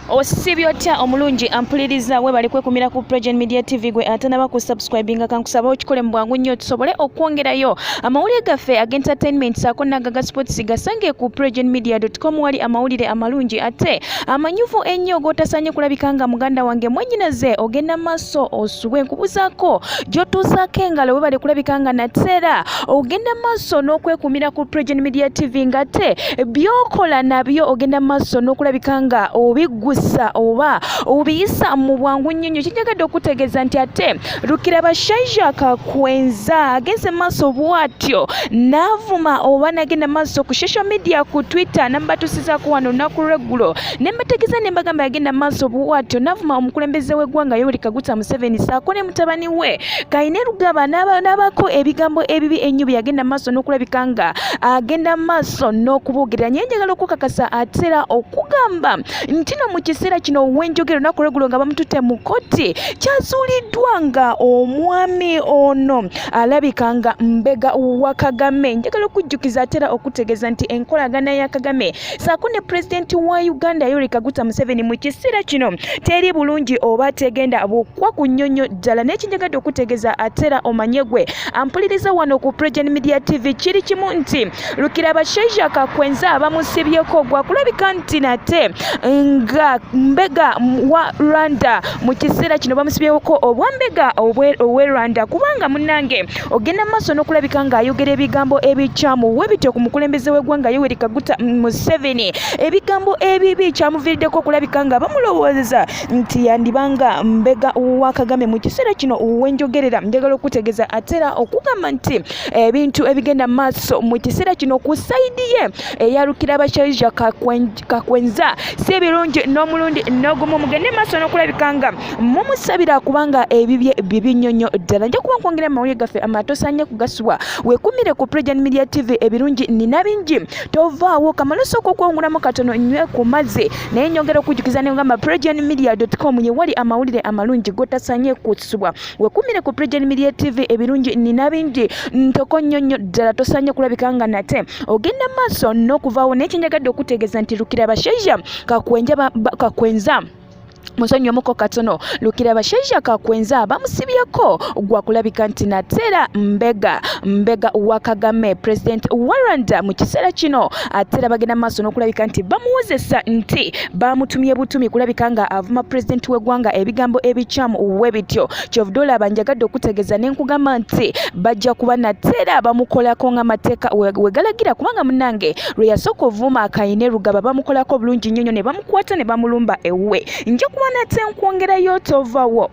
Osibyo otya omulungi ampuliriza we bali kwekumira ku President Media TV gwe atanaba ku subscribinga kankusaba okikole mu bwangu nnyo tusobole okwongerayo amawulire gaffe ag'entertainment saako n'agaga sports gasange ku presidentmedia.com wali amawulire amalungi ate amanyuvu ennyo g'otasaanye kulabika nga muganda wange mwennyinaze ogenda maaso osuwe nkubuzaako gy'otuusaako engalo we bali kulabika nga nateera ogenda maaso n'okwekumira ku President Media TV ngate byokola nabyo ogenda maaso n'okulabika nga obiggusa oba obiyisa mu bwangu nnyo kinjagadde okutegeeza nti ate Rukirabashaija Kakwenza agenze maaso bwatyo n'avuma oba nagenda maaso ku social media ku Twitter nambatusizaako wano lunaku lw'eggulo ne mbategeeza ne mbagamba yagenda maaso bwatyo n'avuma omukulembeze w'eggwanga Yoweri Kaguta Museveni saako ne mutabani we Kaine Rugaba n'abako ebigambo ebibi ennyo bye yagenda maaso n'okulabika nga agenda maaso n'okubuugerera njagala okukakasa atera okugamba nti no mu kiseera kino wenjogero lunaku lw'eggulo nga bamututte mu kkooti kyazuuliddwa nga omwami ono alabika nga mbega wa Kagame njagala okujjukiza atera okutegeeza nti enkolagana ya Kagame saako ne pulezidenti wa Uganda Yoweri Kaguta Museveni mu kiseera kino teri bulungi oba tegenda bukwa ku nnyonnyo ddala n'ekinjagadde okutegeeza atera omanye gwe ampuliriza wano ku President Media TV kiri kimu nti Rukirabashaija Kakwenza bamusibyeko gwakulabika nti nate nga mbega wa Rwanda mu kiseera kino bamusibyeko obwa mbega owe Rwanda kubanga munnange ogenda maaso n'okulabika nga ayogera ebigambo ebikyamu we bityo ku mukulembeze w'eggwanga Yoweri Kaguta Museveni ebigambo ebibi kyamuviiriddeko okulabika nga bamulowooza nti yandibanga mbega wa Kagame mu kiseera kino wenjogerera njagala okutegeeza atera okugamba nti ebintu ebigenda maaso mu kiseera kino ku sayidi ye eya Rukirabashaija Kakwenza si ebirungi n'omulundi n'ogumu mugende maaso n'okulabika nga mumusabira kubanga ebibye bibi nnyonnyo ddala nja kuba nkwongera amawulire gaffe amatosaanye kugasubwa weekumire ku President Media TV ebirungi nina bingi tovaawo kamalosooka okwongulamu katono nywe ku mazzi naye nyongera okujjukiza ne ngamba presidentmedia.com ye wali amawulire amalungi g'otasaanye kusubwa weekumire ku President Media TV ebirungi nina bingi ntoko nnyonnyo ddala tosaanye kulabika nga nate ogenda maaso n'okuvaawo naye kinjagadde okutegeeza nti Rukirabashaija Kakwenza musonyi omuko katono Rukirabashaija Kakwenza bamusibyeko gwakulabika nti nateera mbega wa Kagame president wa Rwanda mu kiseera kino atera bagenda maaso n'okulabika nti bamuwozesa nti bamutumye butumi kulabika nga avuma president w'eggwanga ebigambo ebikyamu we bityo kyovudola banjagadde okutegeeza n'enkugamba nti bajja kuba nateera bamukolako ng'amateeka wegalagira kubanga munnange lwe yasooka ovuma Kaine Rugaba bamukolako bulungi nnyo ne bamukwata ne bamulumba ewe nja kuba nate nkwongerayo tovaawo.